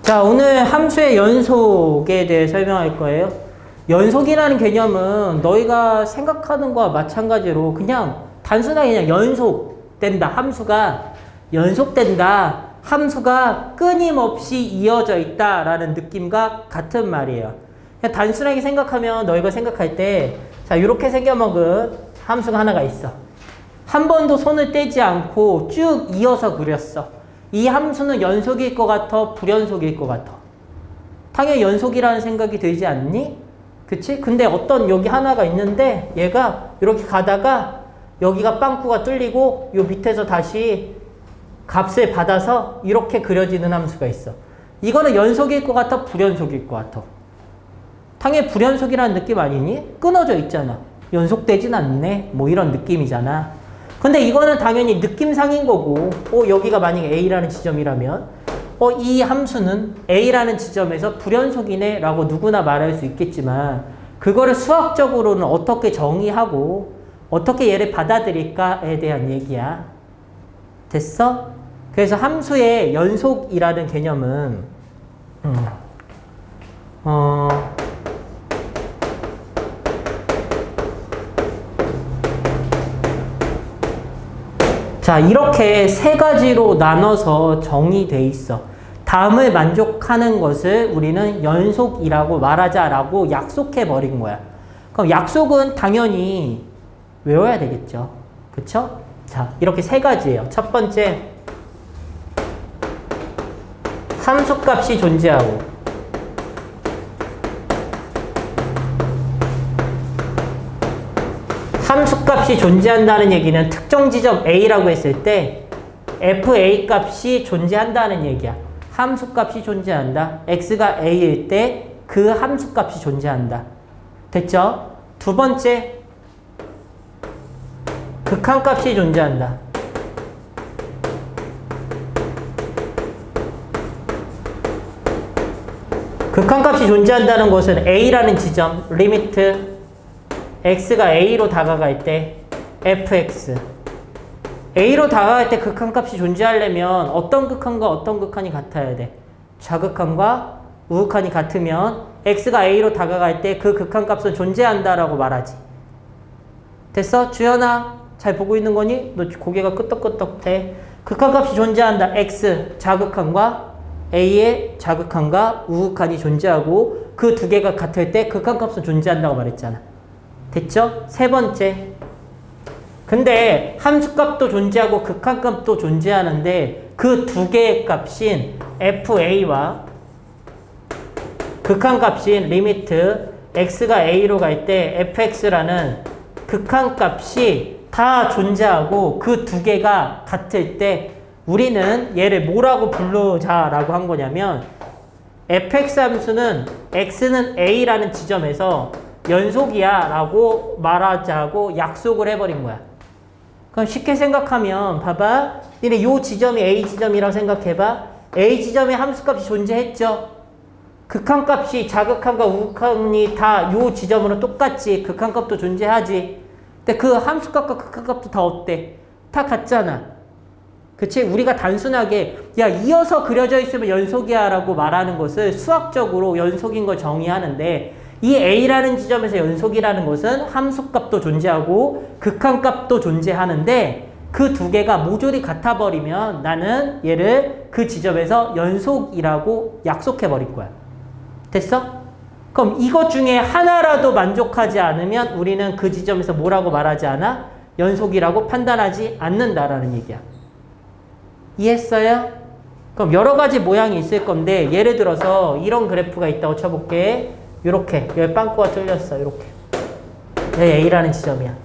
자, 오늘 함수의 연속에 대해 설명할 거예요. 연속이라는 개념은 너희가 생각하는 거와 마찬가지로 그냥 단순하게 그냥 연속된다. 함수가 연속된다. 함수가 끊임없이 이어져 있다라는 느낌과 같은 말이에요. 그냥 단순하게 생각하면 너희가 생각할 때 자, 이렇게 생겨먹은 함수가 하나가 있어. 한 번도 손을 떼지 않고 쭉 이어서 그렸어. 이 함수는 연속일 것 같아? 불연속일 것 같아? 당연히 연속이라는 생각이 들지 않니? 그치? 근데 어떤 여기 하나가 있는데 얘가 이렇게 가다가 여기가 빵꾸가 뚫리고 요 밑에서 다시 값을 받아서 이렇게 그려지는 함수가 있어. 이거는 연속일 것 같아? 불연속일 것 같아? 당연히 불연속이라는 느낌 아니니? 끊어져 있잖아. 연속되진 않네. 뭐 이런 느낌이잖아. 근데 이거는 당연히 느낌상인 거고, 여기가 만약에 A라는 지점이라면, 이 함수는 A라는 지점에서 불연속이네 라고 누구나 말할 수 있겠지만, 그거를 수학적으로는 어떻게 정의하고, 어떻게 얘를 받아들일까에 대한 얘기야. 됐어? 그래서 함수의 연속이라는 개념은, 자, 이렇게 세 가지로 나눠서 정의돼 있어. 다음을 만족하는 것을 우리는 연속이라고 말하자라고 약속해 버린 거야. 그럼 약속은 당연히 외워야 되겠죠. 그쵸? 자, 이렇게 세 가지예요. 첫 번째, 함수값이 존재하고, 함수값이 존재한다는 얘기는 특정 지점 A라고 했을 때 FA 값이 존재한다는 얘기야. 함수값이 존재한다. X가 A일 때 그 함수값이 존재한다. 됐죠? 두 번째, 극한값이 존재한다. 극한값이 존재한다는 것은 A라는 지점, 리미트 x가 a로 다가갈 때 fx a로 다가갈 때 극한값이 존재하려면 어떤 극한과 어떤 극한이 같아야 돼? 좌극한과 우극한이 같으면 x가 a로 다가갈 때 그 극한값은 존재한다라고 말하지. 됐어? 주연아 잘 보고 있는 거니? 너 고개가 끄덕끄덕해. 극한값이 존재한다. x 좌극한과 a의 좌극한과 우극한이 존재하고 그 두 개가 같을 때 극한값은 존재한다고 말했잖아. 됐죠? 세 번째. 근데 함수값도 존재하고 극한값도 존재하는데 그 두 개의 값인 FA와 극한값인 리미트 x가 a로 갈 때 fx라는 극한값이 다 존재하고 그 두 개가 같을 때 우리는 얘를 뭐라고 부르자라고 한 거냐면 fx 함수는 x는 a라는 지점에서 연속이야 라고 말하자고 약속을 해버린 거야. 그럼 쉽게 생각하면 봐봐. 니네 요 지점이 A 지점이라고 생각해봐. A 지점에 함수값이 존재했죠. 극한값이 좌극한과 우극한이 다 요 지점으로 똑같지. 극한값도 존재하지. 근데 그 함수값과 극한값도 다 어때? 다 같잖아. 그치? 우리가 단순하게 야 이어서 그려져 있으면 연속이야 라고 말하는 것을 수학적으로 연속인 걸 정의하는데 이 A라는 지점에서 연속이라는 것은 함수값도 존재하고 극한값도 존재하는데 그 두 개가 모조리 같아버리면 나는 얘를 그 지점에서 연속이라고 약속해버릴 거야. 됐어? 그럼 이것 중에 하나라도 만족하지 않으면 우리는 그 지점에서 뭐라고 말하지 않아? 연속이라고 판단하지 않는다라는 얘기야. 이해했어요? 그럼 여러 가지 모양이 있을 건데 예를 들어서 이런 그래프가 있다고 쳐볼게. 요렇게 여기 빵꾸가 뚫렸어. 요렇게 여기 A라는 지점이야.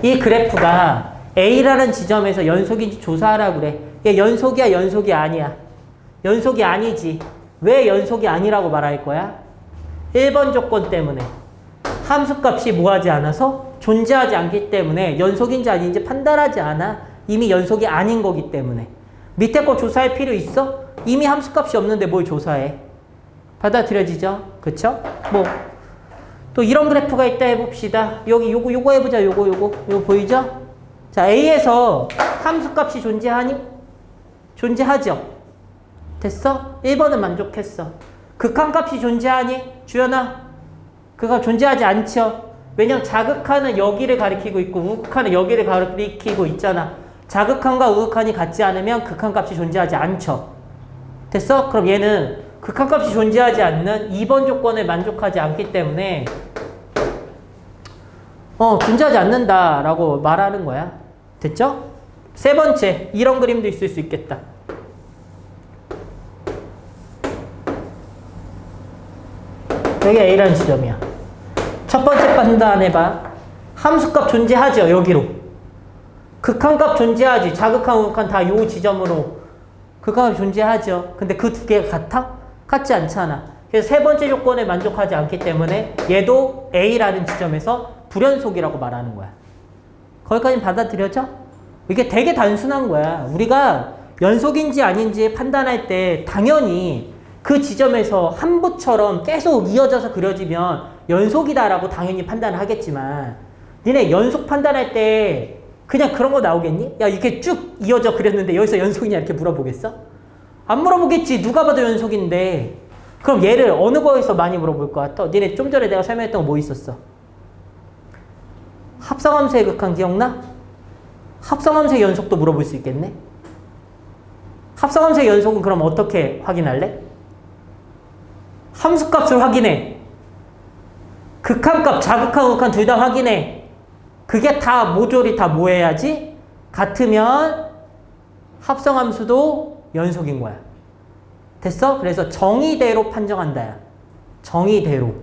이 그래프가 A라는 지점에서 연속인지 조사하라고 그래. 얘 연속이야 연속이 아니야? 연속이 아니지. 왜 연속이 아니라고 말할 거야? 1번 조건 때문에 함수값이 뭐하지 않아서 존재하지 않기 때문에 연속인지 아닌지 판단하지 않아. 이미 연속이 아닌 거기 때문에. 밑에 거 조사할 필요 있어? 이미 함수값이 없는데 뭘 조사해? 받아들여지죠? 그쵸? 또 이런 그래프가 있다 해봅시다. 여기 요거 해보자. 요거 보이죠? 자, A에서 함수값이 존재하니? 존재하죠? 됐어? 1번은 만족했어. 극한값이 존재하니? 주연아, 그거 존재하지 않죠? 왜냐면 자극하는 여기를 가리키고 있고 우극한은 여기를 가리키고 있잖아. 자극한과 우극한이 같지 않으면 극한값이 존재하지 않죠. 됐어? 그럼 얘는 극한값이 존재하지 않는 2번 조건에 만족하지 않기 때문에 존재하지 않는다라고 말하는 거야. 됐죠? 세 번째, 이런 그림도 있을 수 있겠다. 여기 A라는 지점이야. 첫 번째 판단해봐. 함수값 존재하죠, 여기로. 극한값 존재하지. 자극한, 우극한 다 요 지점으로 극한값 존재하죠. 근데 그 두 개가 같아? 같지 않잖아. 그래서 세 번째 조건에 만족하지 않기 때문에 얘도 A라는 지점에서 불연속이라고 말하는 거야. 거기까지 받아들여져? 이게 되게 단순한 거야. 우리가 연속인지 아닌지 판단할 때 당연히 그 지점에서 함부처럼 계속 이어져서 그려지면 연속이다라고 당연히 판단을 하겠지만 니네 연속 판단할 때 그냥 그런 거 나오겠니? 야, 이렇게 쭉 이어져 그렸는데 여기서 연속이냐 이렇게 물어보겠어? 안 물어보겠지. 누가 봐도 연속인데. 그럼 얘를 어느 거에서 많이 물어볼 것 같아? 니네 좀 전에 내가 설명했던 거 뭐 있었어? 합성함수의 극한 기억나? 합성함수의 연속도 물어볼 수 있겠네? 합성함수의 연속은 그럼 어떻게 확인할래? 함수값을 확인해. 극한값, 자극한, 우극한 둘 다 확인해. 그게 다 모조리 다 뭐 해야지? 같으면 합성함수도 연속인 거야. 됐어? 그래서 정의대로 판정한다. 정의대로.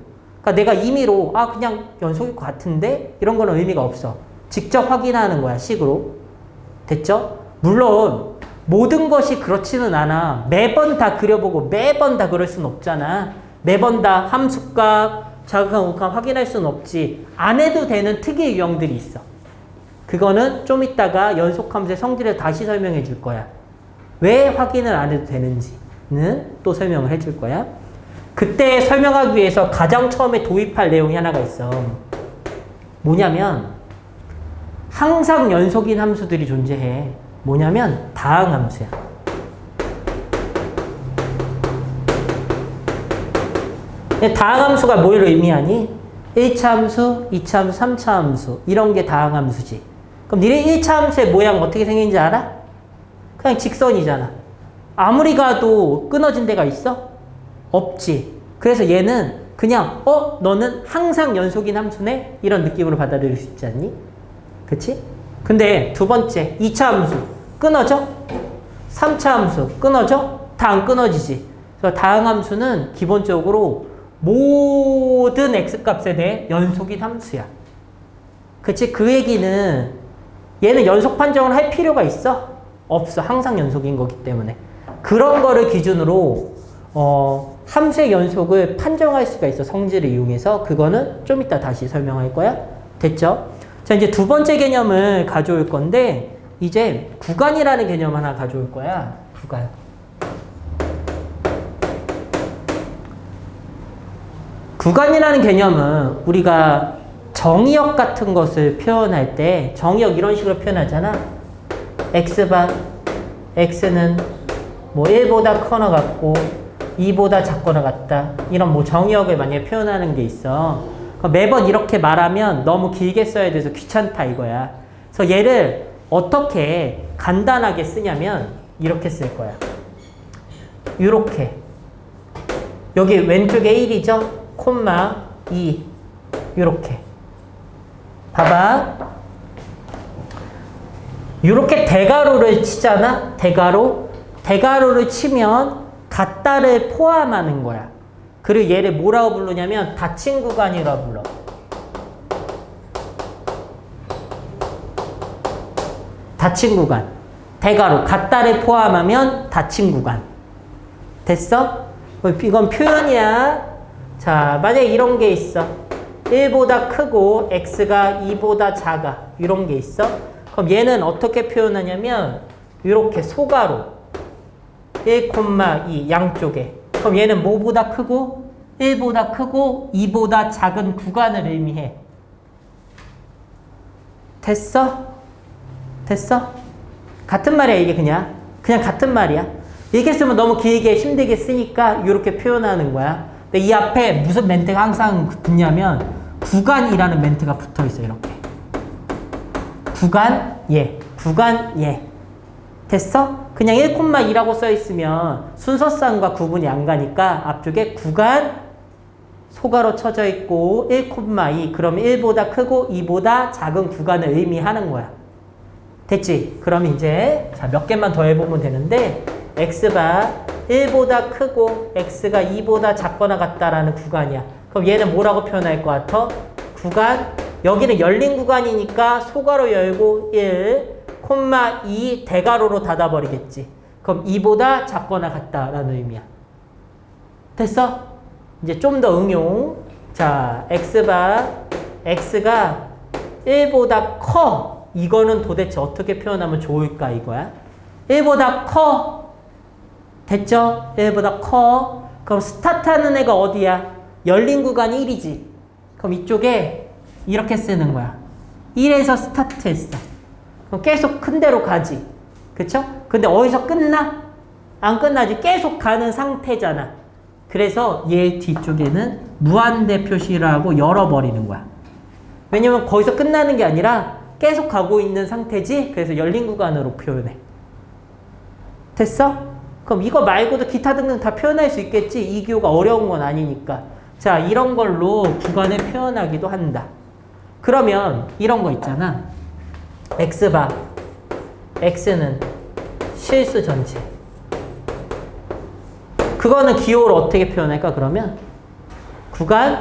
그러니까 내가 임의로 그냥 연속일 것 같은데 이런 거는 의미가 없어. 직접 확인하는 거야, 식으로. 됐죠? 물론 모든 것이 그렇지는 않아. 매번 다 그려보고 매번 다 그럴 수는 없잖아. 매번 다 함수값, 자극한, 우극한 확인할 수는 없지. 안 해도 되는 특이의 유형들이 있어. 그거는 좀 이따가 연속함수의 성질을 다시 설명해 줄 거야. 왜 확인을 안 해도 되는지는 또 설명을 해 줄 거야. 그때 설명하기 위해서 가장 처음에 도입할 내용이 하나가 있어. 뭐냐면 항상 연속인 함수들이 존재해. 뭐냐면 다항함수야. 다항함수가 뭘 의미하니? 1차 함수, 2차 함수, 3차 함수 이런 게 다항함수지. 그럼 니네 1차 함수의 모양 어떻게 생긴지 알아? 그냥 직선이잖아. 아무리 가도 끊어진 데가 있어? 없지. 그래서 얘는 그냥 너는 항상 연속인 함수네? 이런 느낌으로 받아들일 수 있지 않니? 그치? 근데 두 번째 2차 함수 끊어져? 3차 함수 끊어져? 다 안 끊어지지. 그래서 다항함수는 기본적으로 모든 x값에 대해 연속인 함수야. 그치? 그 얘기는 얘는 연속 판정을 할 필요가 있어? 없어. 항상 연속인 거기 때문에. 그런 거를 기준으로 함수의 연속을 판정할 수가 있어. 성질을 이용해서. 그거는 좀 이따 다시 설명할 거야. 됐죠? 자, 이제 두 번째 개념을 가져올 건데 이제 구간이라는 개념 하나 가져올 거야. 구간. 구간이라는 개념은 우리가 정의역 같은 것을 표현할 때 정의역 이런 식으로 표현하잖아. x바 x는 뭐 1보다 커나 같고 2보다 작거나 같다. 이런 뭐 정의역을 만약에 표현하는 게 있어. 매번 이렇게 말하면 너무 길게 써야 돼서 귀찮다 이거야. 그래서 얘를 어떻게 간단하게 쓰냐면 이렇게 쓸 거야. 이렇게. 여기 왼쪽에 1이죠? 콤마 2 이렇게. 봐봐. 이렇게 대가로를 치잖아? 대가로를 치면 같다를 포함하는 거야. 그리고 얘를 뭐라고 부르냐면 닫힌 구간이라고 불러. 닫힌 구간. 대가로. 같다를 포함하면 닫힌 구간. 됐어? 이건 표현이야. 자, 만약에 이런 게 있어. 1보다 크고 x가 2보다 작아. 이런 게 있어. 그럼 얘는 어떻게 표현하냐면 이렇게 소가로 1,2 양쪽에. 그럼 얘는 뭐보다 크고 1보다 크고 2보다 작은 구간을 의미해. 됐어? 됐어? 같은 말이야 이게 그냥 같은 말이야. 이렇게 쓰면 너무 길게 힘들게 쓰니까 이렇게 표현하는 거야. 근데 이 앞에 무슨 멘트가 항상 붙냐면 구간이라는 멘트가 붙어 있어. 이렇게 구간 예, 구간 예. 됐어? 그냥 1,2라고 써 있으면 순서상과 구분이 안 가니까 앞쪽에 구간 소가로 쳐져 있고 1,2 그러면 1보다 크고 2보다 작은 구간을 의미하는 거야. 됐지? 그럼 이제 자, 몇 개만 더 해보면 되는데 x가 1보다 크고 x가 2보다 작거나 같다라는 구간이야. 그럼 얘는 뭐라고 표현할 것 같아? 구간 여기는 열린 구간이니까 소가로 열고 1,2 대가로로 닫아버리겠지. 그럼 2보다 작거나 같다라는 의미야. 됐어? 이제 좀 더 응용. 자, x가 1보다 커. 이거는 도대체 어떻게 표현하면 좋을까 이거야. 1보다 커. 됐죠? 1보다 커. 그럼 스타트하는 애가 어디야? 열린 구간이 1이지. 그럼 이쪽에 이렇게 쓰는 거야. 1에서 스타트했어. 그럼 계속 큰 데로 가지. 그쵸? 근데 어디서 끝나? 안 끝나지. 계속 가는 상태잖아. 그래서 얘 뒤쪽에는 무한대 표시를 하고 열어버리는 거야. 왜냐면 거기서 끝나는 게 아니라 계속 가고 있는 상태지. 그래서 열린 구간으로 표현해. 됐어? 그럼 이거 말고도 기타 등등 다 표현할 수 있겠지. 이 기호가 어려운 건 아니니까. 자, 이런 걸로 구간을 표현하기도 한다. 그러면 이런 거 있잖아. x바 x는 실수 전체. 그거는 기호를 어떻게 표현할까? 그러면 구간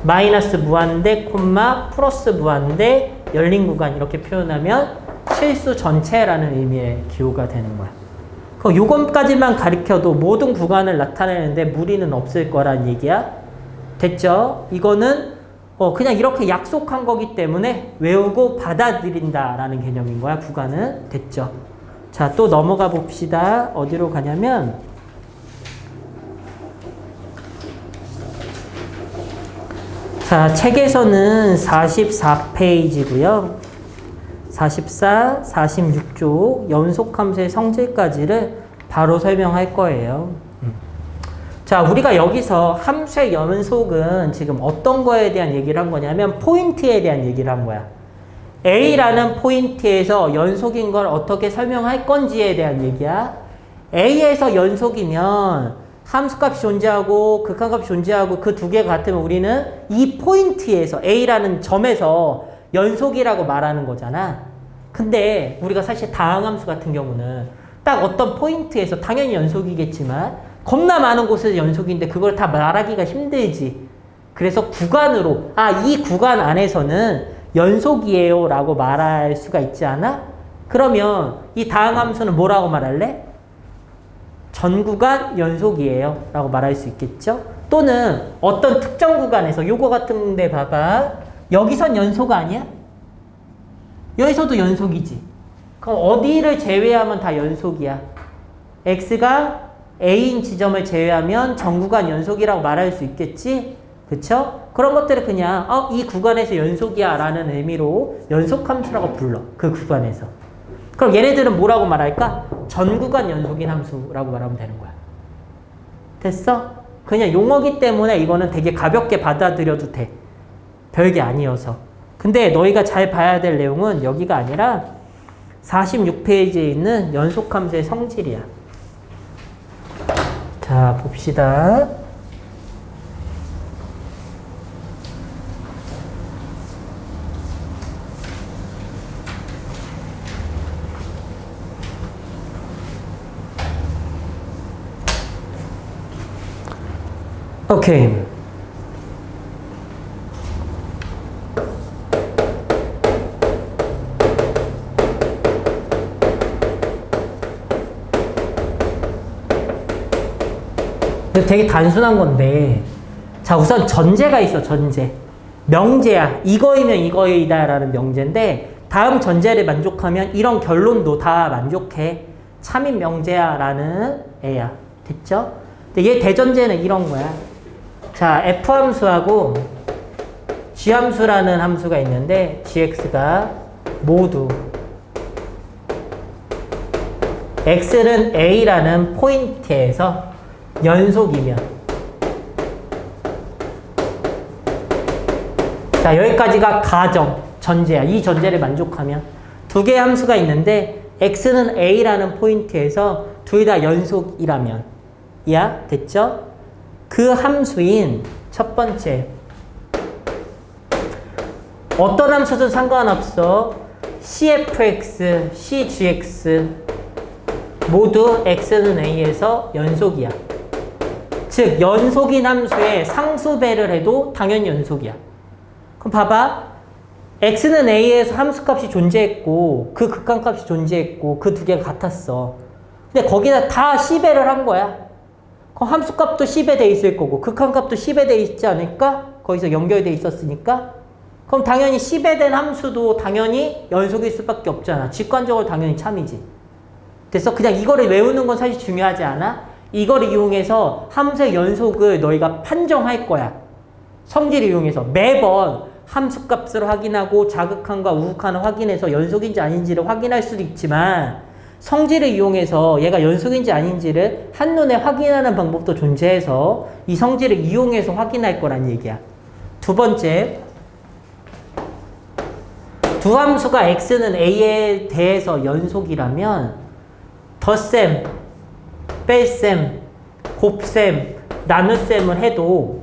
마이너스 무한대 콤마 플러스 무한대 열린 구간 이렇게 표현하면 실수 전체라는 의미의 기호가 되는 거야. 그 요것까지만 가리켜도 모든 구간을 나타내는데 무리는 없을 거란 얘기야. 됐죠? 이거는 그냥 이렇게 약속한 거기 때문에 외우고 받아들인다라는 개념인 거야. 구간은. 됐죠? 자, 또 넘어가 봅시다. 어디로 가냐면 자, 책에서는 44페이지고요. 44, 46쪽 연속함수의 성질까지를 바로 설명할 거예요. 자, 우리가 여기서 함수의 연속은 지금 어떤 거에 대한 얘기를 한 거냐면 포인트에 대한 얘기를 한 거야. A라는 포인트에서 연속인 걸 어떻게 설명할 건지에 대한 얘기야. A에서 연속이면 함수값이 존재하고 극한값이 존재하고 그 두 개가 같으면 우리는 이 포인트에서 A라는 점에서 연속이라고 말하는 거잖아. 근데 우리가 사실 다항함수 같은 경우는 딱 어떤 포인트에서 당연히 연속이겠지만 겁나 많은 곳에서 연속인데 그걸 다 말하기가 힘들지. 그래서 구간으로 이 구간 안에서는 연속이에요 라고 말할 수가 있지 않아? 그러면 이 다항함수는 뭐라고 말할래? 전 구간 연속이에요 라고 말할 수 있겠죠? 또는 어떤 특정 구간에서 요거 같은 데 봐봐. 여기선 연속 아니야? 여기서도 연속이지. 그럼 어디를 제외하면 다 연속이야? x가 a인 지점을 제외하면 전 구간 연속이라고 말할 수 있겠지? 그쵸? 그런 것들을 그냥 이 구간에서 연속이야 라는 의미로 연속함수라고 불러. 그 구간에서. 그럼 얘네들은 뭐라고 말할까? 전 구간 연속인 함수라고 말하면 되는 거야. 됐어? 그냥 용어기 때문에 이거는 되게 가볍게 받아들여도 돼. 별게 아니어서. 근데 너희가 잘 봐야 될 내용은 여기가 아니라 46페이지에 있는 연속함수의 성질이야. 자, 봅시다. 오케이. 되게 단순한 건데, 자, 우선 전제가 있어. 전제. 명제야. 이거이면 이거이다 라는 명제인데 다음 전제를 만족하면 이런 결론도 다 만족해. 참인 명제야 라는 애야. 됐죠? 근데 얘 대전제는 이런 거야. 자, f함수하고 g함수라는 함수가 있는데 gx가 모두 x는 a라는 포인트에서 연속이면, 자, 여기까지가 가정, 전제야. 이 전제를 만족하면 두 개의 함수가 있는데 x는 a라는 포인트에서 둘 다 연속이라면, 야, 됐죠? 그 함수인 첫 번째, 어떤 함수든 상관없어. cfx, cgx 모두 x는 a에서 연속이야. 즉 연속인 함수에 상수배를 해도 당연히 연속이야. 그럼 봐봐. x는 a에서 함수값이 존재했고 그 극한값이 존재했고 그 두 개가 같았어. 근데 거기다 다 c배를 한 거야. 그럼 함수값도 c배 돼 있을 거고 극한값도 c배 돼 있지 않을까? 거기서 연결돼 있었으니까. 그럼 당연히 c배 된 함수도 당연히 연속일 수밖에 없잖아. 직관적으로 당연히 참이지. 그래서 그냥 이거를 외우는 건 사실 중요하지 않아. 이거를 이용해서 함수의 연속을 너희가 판정할 거야. 성질을 이용해서 매번 함수값을 확인하고 자극한과 우극한을 확인해서 연속인지 아닌지를 확인할 수도 있지만 성질을 이용해서 얘가 연속인지 아닌지를 한눈에 확인하는 방법도 존재해서 이 성질을 이용해서 확인할 거란 얘기야. 두 번째, 두 함수가 x는 a에 대해서 연속이라면 덧셈, 뺄셈, 곱셈, 나눗셈을 해도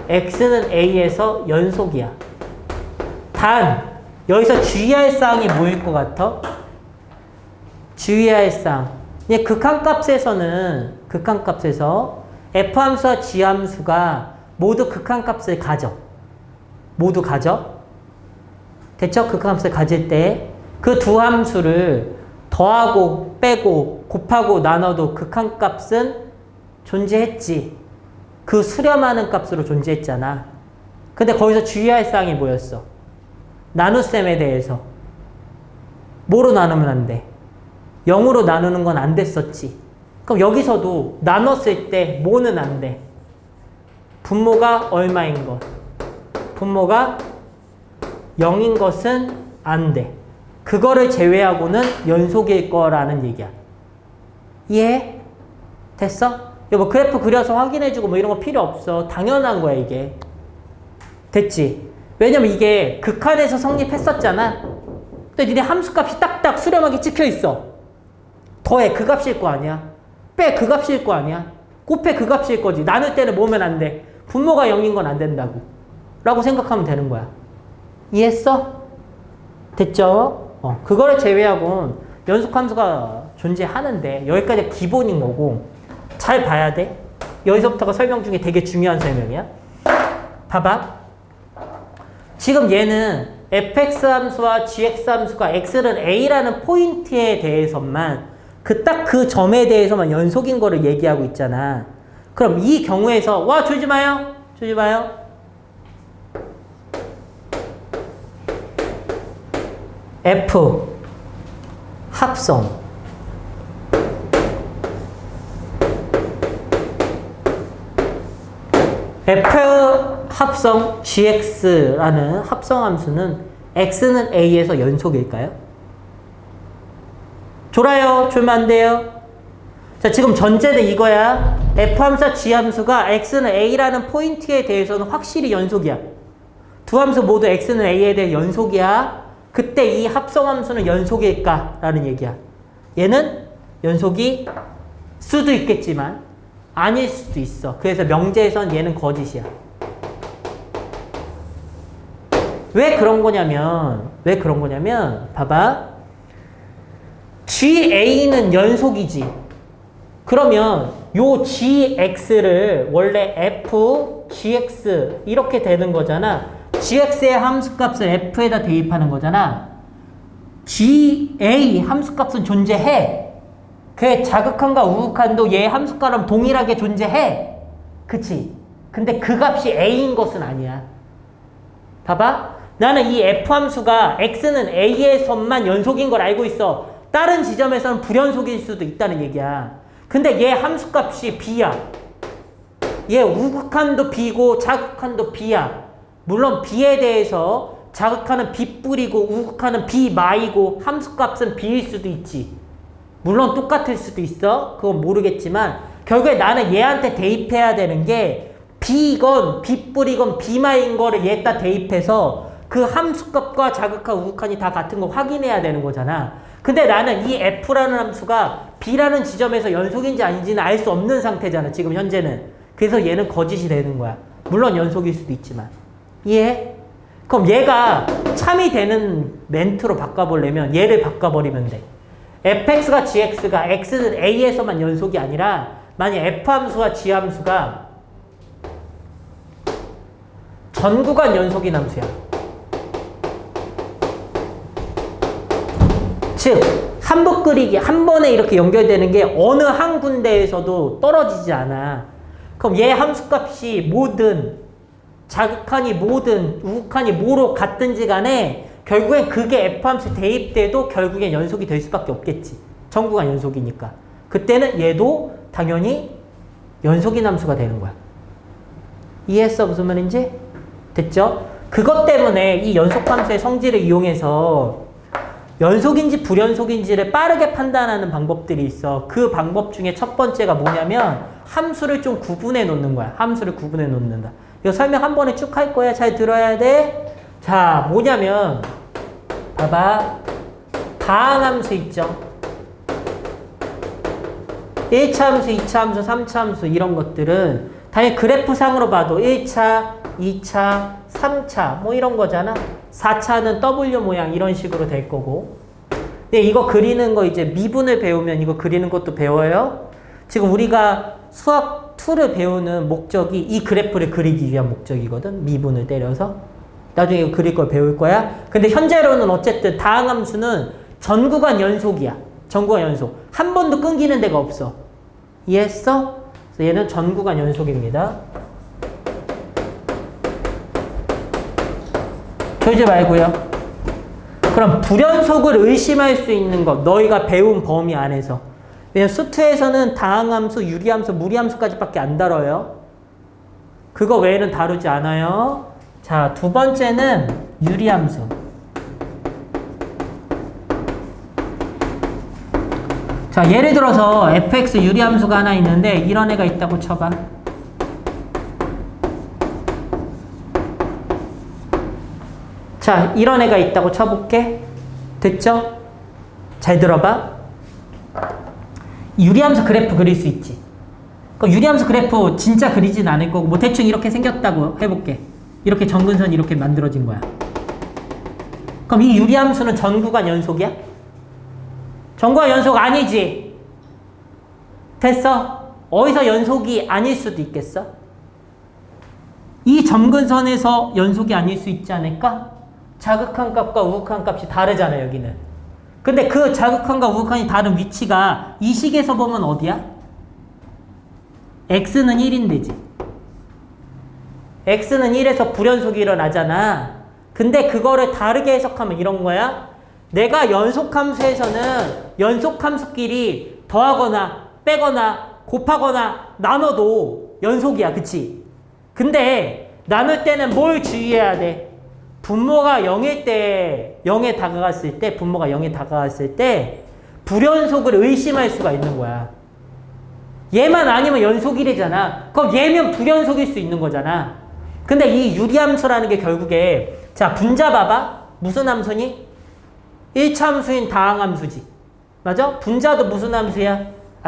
x는 a에서 연속이야. 단 여기서 주의할 사항이 뭐일 것 같아? 주의할 사항. 극한값에서 f함수와 g함수가 모두 극한값을 가져. 모두 가져. 됐죠? 극한값을 가질 때 그 두 함수를 더하고 빼고 곱하고 나눠도 극한값은 존재했지. 그 수렴하는 값으로 존재했잖아. 근데 거기서 주의할 사항이 뭐였어? 나눗셈에 대해서. 뭐로 나누면 안 돼? 0으로 나누는 건 안 됐었지. 그럼 여기서도 나눴을 때 뭐는 안 돼? 분모가 얼마인 것. 분모가 0인 것은 안 돼. 그거를 제외하고는 연속일 거라는 얘기야. 이해해? 됐어? 뭐 그래프 그려서 확인해주고 뭐 이런 거 필요 없어. 당연한 거야 이게. 됐지? 왜냐면 이게 극한에서 성립했었잖아. 근데 니네 함수값이 딱딱 수렴하게 찍혀있어. 더해 그 값일 거 아니야. 빼 그 값일 거 아니야. 곱해 그 값일 거지. 나눌 때는 뭐면 안 돼? 분모가 0인 건 안 된다고 라고 생각하면 되는 거야. 이해했어? 됐죠? 그거를 제외하고는 연속함수가 존재하는데 여기까지 기본인 거고 잘 봐야 돼. 여기서부터가 설명 중에 되게 중요한 설명이야. 봐봐. 지금 얘는 fx 함수와 gx 함수가 x는 a라는 포인트에 대해서만 딱 그 점에 대해서만 연속인 거를 얘기하고 있잖아. 그럼 이 경우에서 졸지 마요. 졸지 마요. f 합성 f 합성 gx라는 합성함수는 x는 a에서 연속일까요? 졸아요? 졸면 안 돼요? 자, 지금 전제는 이거야. f 함수와 g 함수가 x는 a라는 포인트에 대해서는 확실히 연속이야. 두 함수 모두 x는 a에 대해 연속이야. 그때 이 합성함수는 연속일까? 라는 얘기야. 얘는 연속이 수도 있겠지만 아닐 수도 있어. 그래서 명제에선 얘는 거짓이야. 왜 그런 거냐면 봐봐. GA는 연속이지. 그러면 요 GX를 원래 F, GX 이렇게 되는 거잖아. GX의 함수값을 F에다 대입하는 거잖아. GA 함수값은 존재해. 그의 자극한과 우극한도 얘 함수값랑 동일하게 존재해. 그치? 근데 그 값이 A인 것은 아니야. 봐봐. 나는 이 F 함수가 X는 A에서만 연속인 걸 알고 있어. 다른 지점에서는 불연속일 수도 있다는 얘기야. 근데 얘 함수값이 B야. 얘 우극한도 B고 자극한도 B야. 물론 B에 대해서 자극하는 B 뿌리고 우극하는 B 마이고 함수값은 B일 수도 있지. 물론 똑같을 수도 있어. 그건 모르겠지만 결국에 나는 얘한테 대입해야 되는 게 B건 B뿔이건 B마인 거를 얘다 대입해서 그 함수값과 자극한 우극한이 다 같은 거 확인해야 되는 거잖아. 근데 나는 이 F라는 함수가 B라는 지점에서 연속인지 아닌지는 알 수 없는 상태잖아. 지금 현재는. 그래서 얘는 거짓이 되는 거야. 물론 연속일 수도 있지만. 이해해? 그럼 얘가 참이 되는 멘트로 바꿔보려면 얘를 바꿔버리면 돼. fx가 gx가 x는 a에서만 연속이 아니라 만약 f함수와 g함수가 전구간 연속인 함수야. 즉 한번 끓이기 한 번에 이렇게 연결되는 게 어느 한 군데에서도 떨어지지 않아. 그럼 얘 함수값이 뭐든 자극한이 뭐든 우극한이 뭐로 같든지 간에 결국엔 그게 F함수 대입돼도 결국엔 연속이 될 수밖에 없겠지. 전구간 연속이니까. 그때는 얘도 당연히 연속인 함수가 되는 거야. 이해했어? 무슨 말인지? 됐죠? 그것 때문에 이 연속함수의 성질을 이용해서 연속인지 불연속인지를 빠르게 판단하는 방법들이 있어. 그 방법 중에 첫 번째가 뭐냐면 함수를 좀 구분해 놓는 거야. 함수를 구분해 놓는다. 이거 설명 한 번에 쭉 할 거야. 잘 들어야 돼. 자, 뭐냐면 봐봐. 다항함수 있죠. 1차 함수, 2차 함수, 3차 함수 이런 것들은 당연히 그래프상으로 봐도 1차, 2차, 3차 뭐 이런 거잖아. 4차는 W 모양 이런 식으로 될 거고. 근데 이거 그리는 거 이제 미분을 배우면 이거 그리는 것도 배워요. 지금 우리가 수학 2를 배우는 목적이 이 그래프를 그리기 위한 목적이거든. 미분을 때려서. 나중에 이거 그릴 걸 배울 거야. 근데 현재로는 어쨌든 다항함수는 전구간 연속이야. 전구간 연속. 한 번도 끊기는 데가 없어. 이해했어? 그래서 얘는 전구간 연속입니다. 그러지 말고요. 그럼 불연속을 의심할 수 있는 것, 너희가 배운 범위 안에서. 왜냐면 수투에서는 다항함수, 유리함수, 무리함수까지밖에 안 다뤄요. 그거 외에는 다루지 않아요. 자, 두 번째는 유리함수. 자, 예를 들어서 fx 유리함수가 하나 있는데 이런 애가 있다고 쳐봐. 자, 이런 애가 있다고 쳐볼게. 됐죠? 잘 들어봐. 유리함수 그래프 그릴 수 있지. 그 유리함수 그래프 진짜 그리진 않을 거고 뭐 대충 이렇게 생겼다고 해볼게. 이렇게 정근선이 이렇게 만들어진 거야. 그럼 이 유리함수는 전구간 연속이야? 전구간 연속 아니지. 됐어? 어디서 연속이 아닐 수도 있겠어? 이 점근선에서 연속이 아닐 수 있지 않을까? 자극한 값과 우극한 값이 다르잖아 여기는. 근데 그 자극한과 우극한이 다른 위치가 이 식에서 보면 어디야? x는 1인데지. x는 1에서 불연속이 일어나잖아. 근데 그거를 다르게 해석하면 이런 거야. 내가 연속함수에서는 연속함수끼리 더하거나 빼거나 곱하거나 나눠도 연속이야. 그치? 근데 나눌 때는 뭘 주의해야 돼? 분모가 0일 때, 0에 다가갔을 때, 분모가 0에 다가갔을 때 불연속을 의심할 수가 있는 거야. 얘만 아니면 연속이래잖아. 그럼 얘면 불연속일 수 있는 거잖아. 근데 이 유리함수라는 게 결국에 자, 분자 봐봐. 무슨 함수니? 1차 함수인 다항함수지. 맞아? 분자도 무슨 함수야?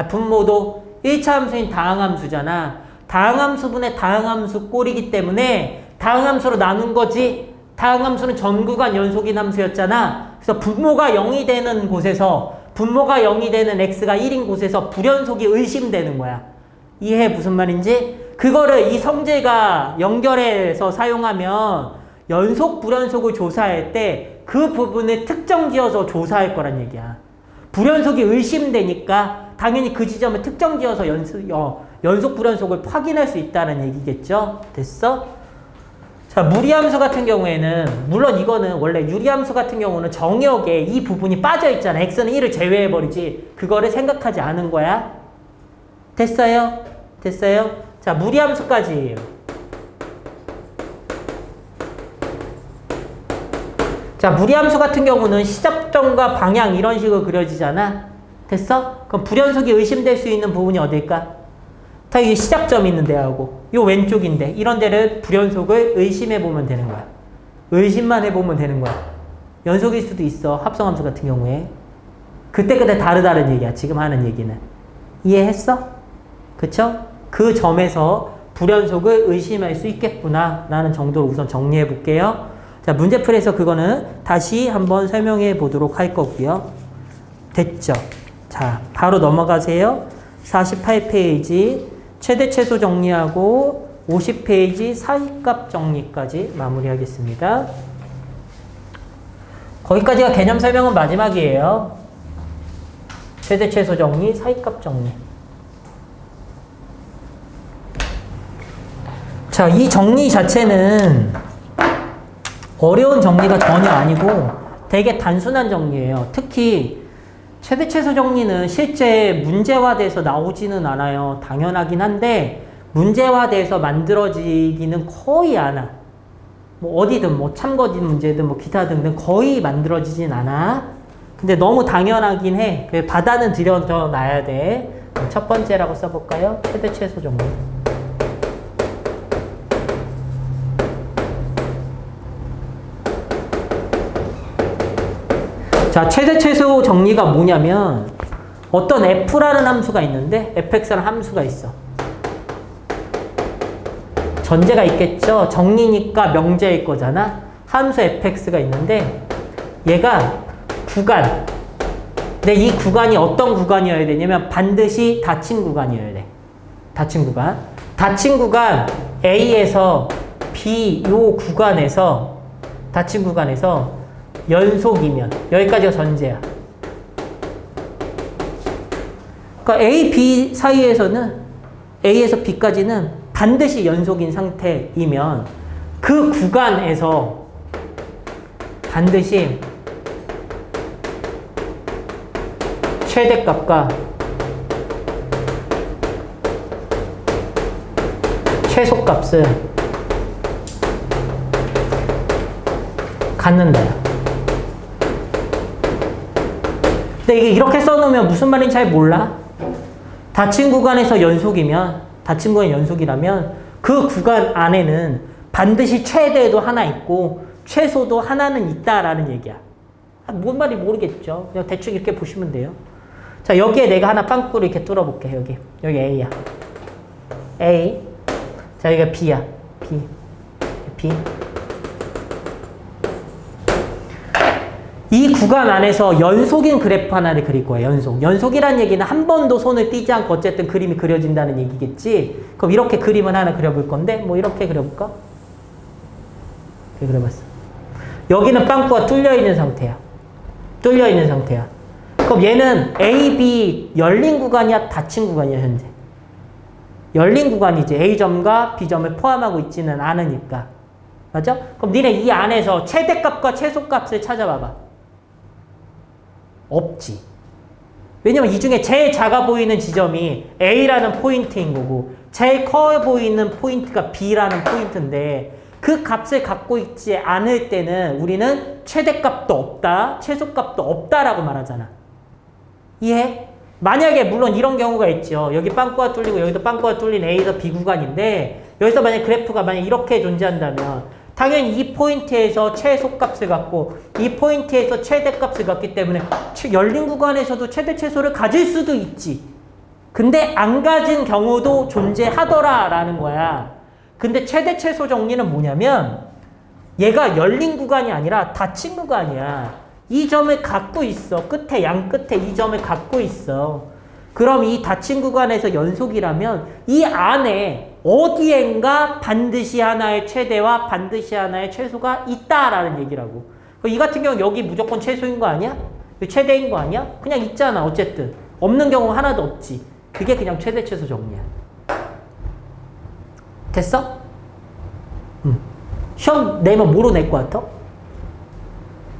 분모도 1차 함수인 다항함수잖아. 다항함수분의 다항함수 꼴이기 때문에 다항함수로 나눈 거지. 다항함수는 전구간 연속인 함수였잖아. 그래서 분모가 0이 되는 곳에서 분모가 0이 되는 x가 1인 곳에서 불연속이 의심되는 거야. 이해해? 무슨 말인지? 그거를 이 성질과 연결해서 사용하면 연속 불연속을 조사할 때 그 부분을 특정 지어서 조사할 거란 얘기야. 불연속이 의심되니까 당연히 그 지점을 특정 지어서 연속 불연속을 확인할 수 있다는 얘기겠죠? 됐어? 자, 무리함수 같은 경우에는 물론 이거는 원래 유리함수 같은 경우는 정역에 이 부분이 빠져 있잖아. x는 1을 제외해버리지. 그거를 생각하지 않은 거야. 됐어요? 됐어요? 자, 무리함수까지. 자, 무리함수 같은 경우는 시작점과 방향 이런 식으로 그려지잖아. 됐어? 그럼 불연속이 의심될 수 있는 부분이 어딜까? 다 이게 시작점이 있는 데하고 요 왼쪽인데 이런 데를 불연속을 의심해보면 되는 거야. 의심만 해보면 되는 거야. 연속일 수도 있어. 합성함수 같은 경우에. 그때그때 다르다는 얘기야. 지금 하는 얘기는. 이해했어? 그쵸? 그 점에서 불연속을 의심할 수 있겠구나 라는 정도로 우선 정리해 볼게요. 자, 문제풀이에서 그거는 다시 한번 설명해 보도록 할 거고요. 됐죠? 자, 바로 넘어가세요. 48페이지 최대 최소 정리하고 50페이지 사이값 정리까지 마무리하겠습니다. 거기까지가 개념 설명은 마지막이에요. 최대 최소 정리, 사이값 정리. 자, 이 정리 자체는 어려운 정리가 전혀 아니고 되게 단순한 정리예요. 특히 최대 최소 정리는 실제 문제화돼서 나오지는 않아요. 당연하긴 한데 문제화돼서 만들어지기는 거의 않아. 뭐 어디든 뭐 참고지 문제든 뭐 기타 등등 거의 만들어지진 않아. 근데 너무 당연하긴 해. 그래서 바다는 들여져 놔야 돼. 첫 번째라고 써볼까요? 최대 최소 정리. 자, 최대 최소 정리가 뭐냐면 어떤 f라는 함수가 있는데 fx라는 함수가 있어. 전제가 있겠죠. 정리니까 명제일 거잖아. 함수 fx가 있는데 얘가 구간. 근데 이 구간이 어떤 구간이어야 되냐면 반드시 닫힌 구간이어야 돼. 닫힌 구간. 닫힌 구간 A에서 B 요 구간에서 닫힌 구간에서 연속이면 여기까지가 전제야. 그러니까 A, B 사이에서는 A에서 B까지는 반드시 연속인 상태이면 그 구간에서 반드시 최대값과 최소값을 갖는다. 근데 이게 이렇게 써놓으면 무슨 말인지 잘 몰라. 닫힌 구간에서 연속이면, 닫힌 구간이 연속이라면 그 구간 안에는 반드시 최대도 하나 있고 최소도 하나는 있다라는 얘기야. 뭔 말인지 모르겠죠. 그냥 대충 이렇게 보시면 돼요. 자, 여기에 내가 하나 빵꾸를 이렇게 뚫어볼게. 여기 A야. A. 자, 여기가 B야. B. 이 구간 안에서 연속인 그래프 하나를 그릴 거예요. 연속이란 얘기는 한 번도 손을 떼지 않고 어쨌든 그림이 그려진다는 얘기겠지. 그럼 이렇게 그림을 하나 그려볼 건데 뭐 이렇게 그려볼까? 이렇게 그려봤어. 여기는 빵꾸가 뚫려있는 상태야. 그럼 얘는 A, B 열린 구간이야? 닫힌 구간이야? 현재 열린 구간이지. A점과 B점을 포함하고 있지는 않으니까. 맞죠? 그럼 니네 이 안에서 최대값과 최소값을 찾아봐봐. 없지. 왜냐면 이 중에 제일 작아 보이는 지점이 A라는 포인트인 거고 제일 커 보이는 포인트가 B라는 포인트인데 그 값을 갖고 있지 않을 때는 우리는 최대값도 없다, 최소값도 없다라고 말하잖아. 이해? 만약에 물론 이런 경우가 있죠. 여기 빵꾸가 뚫리고 여기도 빵꾸가 뚫린 A에서 B 구간인데 여기서 만약 그래프가 만약 이렇게 존재한다면 당연히 이 포인트에서 최소값을 갖고 이 포인트에서 최대값을 갖기 때문에 열린 구간에서도 최대 최소를 가질 수도 있지. 근데 안 가진 경우도 존재하더라 라는 거야. 근데 최대 최소 정리는 뭐냐면 얘가 열린 구간이 아니라 닫힌 구간이야. 이 점을 갖고 있어. 끝에 양 끝에 이 점을 갖고 있어. 그럼 이 닫힌 구간에서 연속이라면 이 안에 어디엔가 반드시 하나의 최대와 반드시 하나의 최소가 있다라는 얘기라고. 이 같은 경우 여기 무조건 최소인 거 아니야? 최대인 거 아니야? 그냥 있잖아. 어쨌든 없는 경우 하나도 없지. 그게 그냥 최대 최소 정리야. 됐어? 시험 내면 뭐로 낼 것 같아?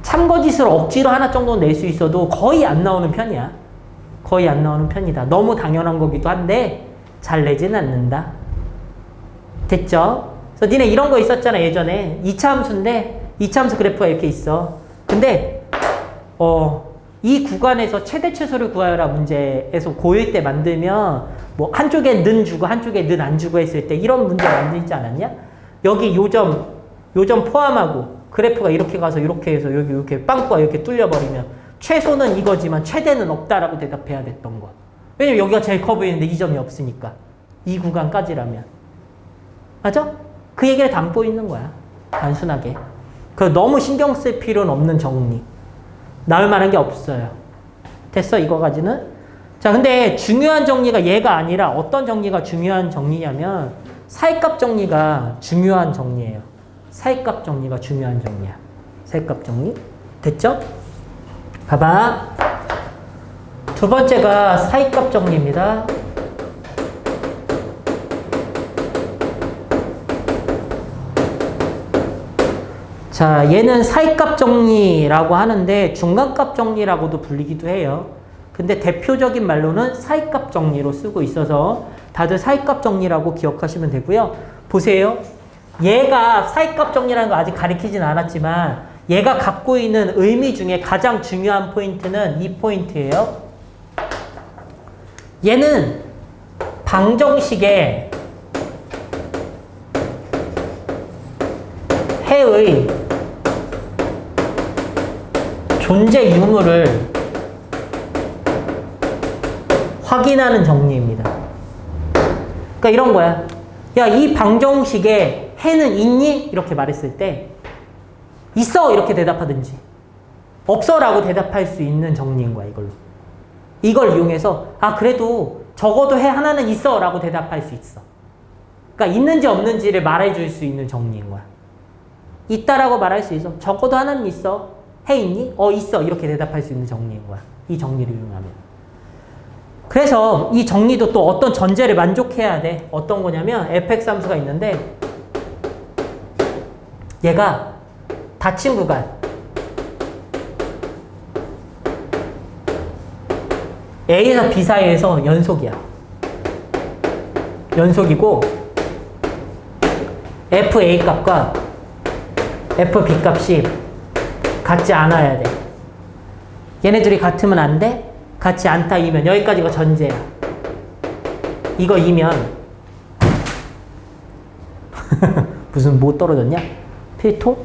참고지수를 억지로 하나 정도 낼 수 있어도 거의 안 나오는 편이야. 거의 안 나오는 편이다. 너무 당연한 거기도 한데 잘 내지는 않는다. 됐죠? 그래서 니네 이런 거 있었잖아. 예전에 2차 함수인데 2차 함수 그래프가 이렇게 있어. 근데 이 구간에서 최대 최소를 구하여라 문제에서 고일 때 만들면 뭐 한쪽에 는 주고 한쪽에 는 안 주고 했을 때 이런 문제 만들지 않았냐? 여기 요점 포함하고 그래프가 이렇게 가서 이렇게 해서 여기 이렇게 빵꾸가 이렇게 뚫려버리면 최소는 이거지만 최대는 없다라고 대답해야 됐던 거. 왜냐면 여기가 제일 커 보이는데 이 점이 없으니까. 이 구간까지라면. 맞아? 그 얘기를 담고 있는 거야. 단순하게. 너무 신경 쓸 필요는 없는 정리. 나올 만한 게 없어요. 됐어? 이거까지는? 자, 근데 중요한 정리가 얘가 아니라 어떤 정리가 중요한 정리냐면 사이값 정리가 중요한 정리예요. 사이값 정리가 중요한 정리야. 사이값 정리. 됐죠? 봐봐. 두 번째가 사이값 정리입니다. 자, 얘는 사이값 정리라고 하는데 중간값 정리라고도 불리기도 해요. 근데 대표적인 말로는 사이값 정리로 쓰고 있어서 다들 사이값 정리라고 기억하시면 되고요. 보세요. 얘가 사이값 정리라는 거 아직 가리키진 않았지만 얘가 갖고 있는 의미 중에 가장 중요한 포인트는 이 포인트예요. 얘는 방정식의 해의 존재 유무를 확인하는 정리입니다. 그러니까 이런 거야. 야, 이 방정식에 해는 있니? 이렇게 말했을 때 있어! 이렇게 대답하든지 없어! 라고 대답할 수 있는 정리인 거야, 이걸로. 이걸 이용해서 아, 그래도 적어도 해 하나는 있어! 라고 대답할 수 있어. 그러니까 있는지 없는지를 말해줄 수 있는 정리인 거야. 있다라고 말할 수 있어. 적어도 하나는 있어. 해 있니? 있어. 이렇게 대답할 수 있는 정리인 거야. 이 정리를 이용하면. 그래서 이 정리도 또 어떤 전제를 만족해야 돼. 어떤 거냐면 fx 함수가 있는데 얘가 닫힌 구간 A에서 B 사이에서 연속이야. 연속이고 FA 값과 FB 값이 같지 않아야 돼. 얘네들이 같으면 안 돼? 같지 않다 이면 여기까지가 전제야. 이거 이면 무슨 뭐 떨어졌냐? 필통?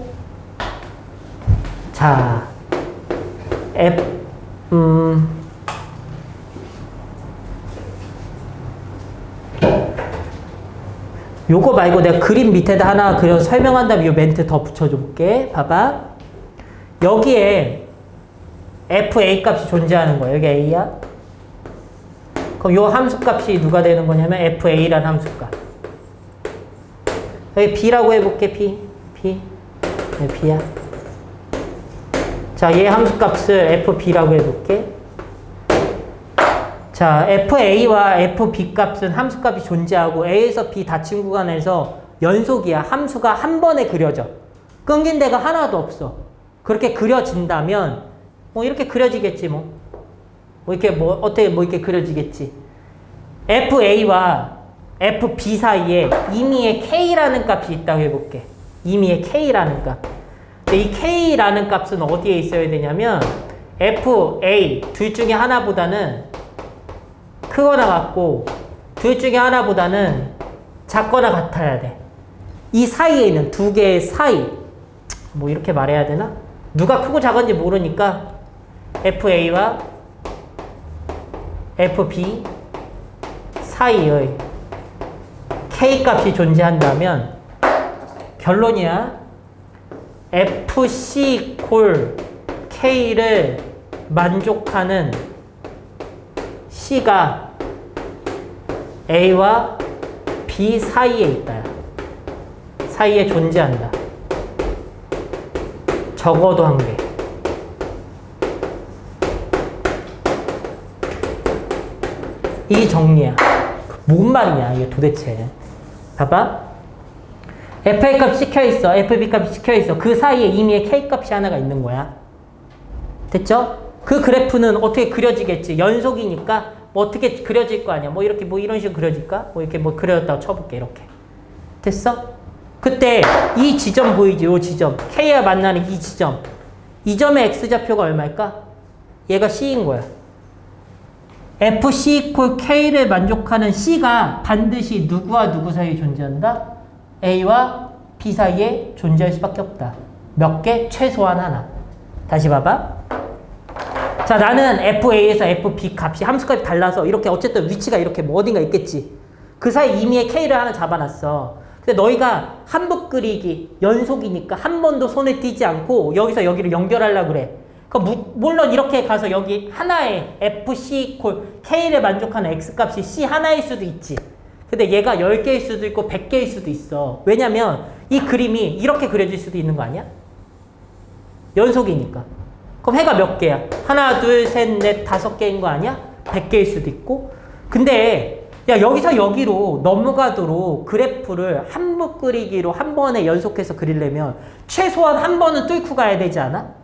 자, 요거 말고 내가 그림 밑에다 하나 그려서 설명한 다음에 이 멘트 더 붙여줄게. 봐봐. 여기에 FA 값이 존재하는 거야. 여기 A야. 그럼 요 함수 값이 누가 되는 거냐면 FA라는 함수 값. 여기 B라고 해볼게. B. 네, B야. 자, 얘 함수 값을 FB라고 해볼게. 자, FA와 FB 값은 함수 값이 존재하고 A에서 B 닫힌 구간에서 연속이야. 함수가 한 번에 그려져. 끊긴 데가 하나도 없어. 그렇게 그려진다면 뭐 이렇게 그려지겠지 뭐. 이렇게 뭐 어떻게 뭐 이렇게 그려지겠지. FA와 FB 사이에 임의의 K라는 값이 있다고 해볼게. 임의의 K라는 값. 근데 이 K라는 값은 어디에 있어야 되냐면 FA 둘 중에 하나보다는 크거나 같고 둘 중에 하나보다는 작거나 같아야 돼. 이 사이에 있는 두 개의 사이. 뭐 이렇게 말해야 되나? 누가 크고 작은지 모르니까 FA와 FB 사이의 K 값이 존재한다면 결론이야. FC 콜 K를 만족하는 C가 A와 B 사이에 있다. 사이에 존재한다. 적어도 한 개. 이 정리야. 뭔 말이냐 이게 도대체. 봐봐. FA 값이 찍혀있어. FB 값이 찍혀있어. 그 사이에 임의의 K 값이 하나가 있는 거야. 됐죠? 그 그래프는 어떻게 그려지겠지. 연속이니까 뭐 어떻게 그려질 거 아니야. 뭐 이렇게 뭐 이런 식으로 그려질까? 뭐 이렇게 뭐 그려졌다고 쳐볼게. 이렇게. 됐어? 그때 이 지점 보이지? 이 지점. K와 만나는 이 지점. 이 점의 X좌표가 얼마일까? 얘가 C인 거야. FC equal K를 만족하는 C가 반드시 누구와 누구 사이에 존재한다? A와 B 사이에 존재할 수밖에 없다. 몇 개? 최소한 하나. 다시 봐봐. 자, 나는 FA에서 FB 값이 함수값이 달라서 이렇게 어쨌든 위치가 이렇게 뭐 어딘가 있겠지. 그 사이 이미의 K를 하나 잡아놨어. 근데 너희가 한붓 그리기 연속이니까 한 번도 손에 띄지 않고 여기서 여기를 연결하려고 그래. 물론 이렇게 가서 여기 하나의 FC equal K를 만족하는 X값이 C 하나일 수도 있지. 근데 얘가 10개일 수도 있고 100개일 수도 있어. 왜냐면 이 그림이 이렇게 그려질 수도 있는 거 아니야? 연속이니까. 그럼 해가 몇 개야? 하나, 둘, 셋, 넷, 5개인 거 아니야? 100개일 수도 있고. 근데 야, 여기서 여기로 넘어가도록 그래프를 한붓 그리기로 한 번에 연속해서 그리려면 최소한 한 번은 뚫고 가야 되지 않아?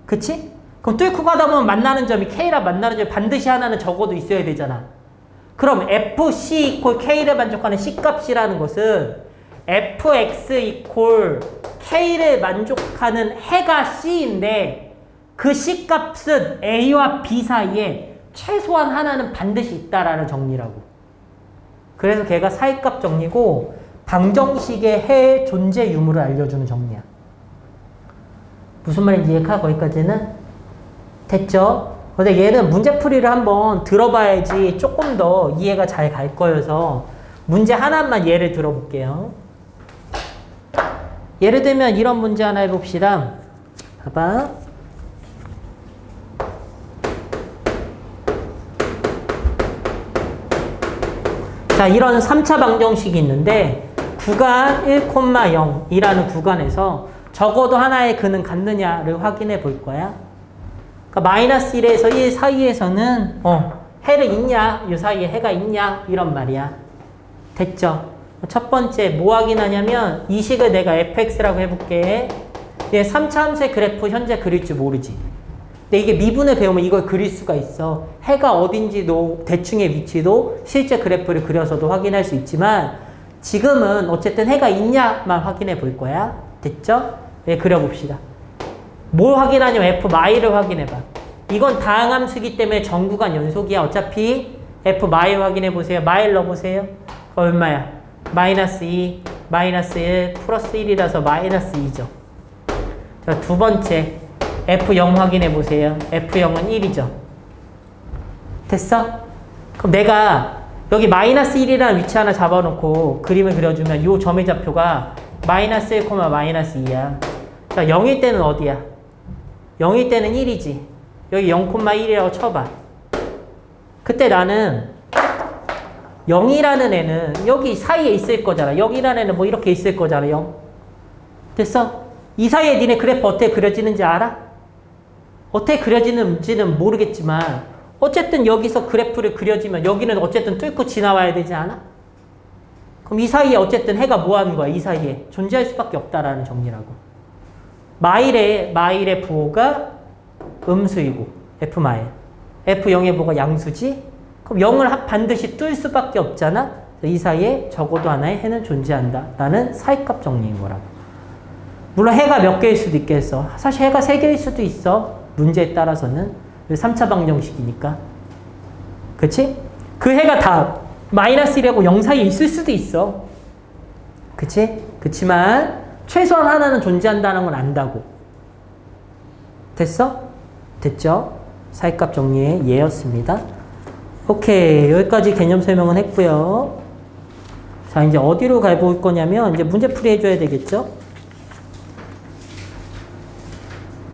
그치? 그럼 뚫고 가다 보면 만나는 점이 K랑 만나는 점이 반드시 하나는 적어도 있어야 되잖아. 그럼 FC equal K를 만족하는 C값이라는 것은 fx equal K를 만족하는 해가 C인데 그 C값은 A와 B 사이에 최소한 하나는 반드시 있다라는 정리라고. 그래서 걔가 사이값 정리고 방정식의 해의 존재 유무를 알려주는 정리야. 무슨 말인지 이해가? 거기까지는? 됐죠? 근데 얘는 문제풀이를 한번 들어봐야지 조금 더 이해가 잘 갈 거여서 문제 하나만 예를 들어볼게요. 예를 들면 이런 문제 하나 해봅시다. 봐봐. 자, 이런 3차 방정식이 있는데 구간 1,0이라는 구간에서 적어도 하나의 근은 같느냐를 확인해 볼 거야. 그러니까 마이너스 1에서 1 사이에서는 해를 있냐, 이 사이에 해가 있냐 이런 말이야. 됐죠? 첫 번째 뭐 확인하냐면 이 식을 내가 fx라고 해볼게. 얘 3차 함수의 그래프 현재 그릴 줄 모르지. 근데 이게 미분을 배우면 이걸 그릴 수가 있어. 해가 어딘지도 대충의 위치도 실제 그래프를 그려서도 확인할 수 있지만 지금은 어쨌든 해가 있냐만 확인해 볼 거야. 됐죠? 네, 그려봅시다. 뭘 확인하냐면 f를 확인해봐. 이건 다항함수기 때문에 전구간 연속이야. 어차피 f 확인해 보세요. 넣어보세요. 얼마야? 마이너스 2, 마이너스 1, 플러스 1이라서 마이너스 2죠. 자, 두 번째 F0 확인해 보세요. F0은 1이죠. 됐어? 그럼 내가 여기 마이너스 1이라는 위치 하나 잡아놓고 그림을 그려주면 이 점의 좌표가 마이너스 1, 마이너스 2야. 자, 0일 때는 어디야? 0일 때는 1이지. 여기 0,1이라고 쳐봐. 그때 나는 0이라는 애는 여기 사이에 있을 거잖아. 0이라는 애는 뭐 이렇게 있을 거잖아. 0. 됐어? 이 사이에 니네 그래프 어떻게 그려지는지 알아? 어떻게 그려지는지는 모르겠지만 어쨌든 여기서 그래프를 그려지면 여기는 어쨌든 뚫고 지나와야 되지 않아? 그럼 이 사이에 어쨌든 해가 뭐 하는 거야? 이 사이에 존재할 수밖에 없다라는 정리라고. 마일의 부호가 음수이고 F마일. F0의 부호가 양수지? 그럼 0을 반드시 뚫을 수밖에 없잖아? 이 사이에 적어도 하나의 해는 존재한다 라는 사이값 정리인 거라고. 물론 해가 몇 개일 수도 있겠어. 사실 해가 3개일 수도 있어. 문제에 따라서는. 3차 방정식이니까. 그치? 그 해가 다 마이너스 1하고 0 사이에 있을 수도 있어. 그치? 그치만 최소한 하나는 존재한다는 건 안다고. 됐어? 됐죠? 사이값 정리의 예였습니다. 오케이. 여기까지 개념 설명은 했고요. 자, 이제 어디로 가볼 거냐면 이제 문제풀이 해줘야 되겠죠?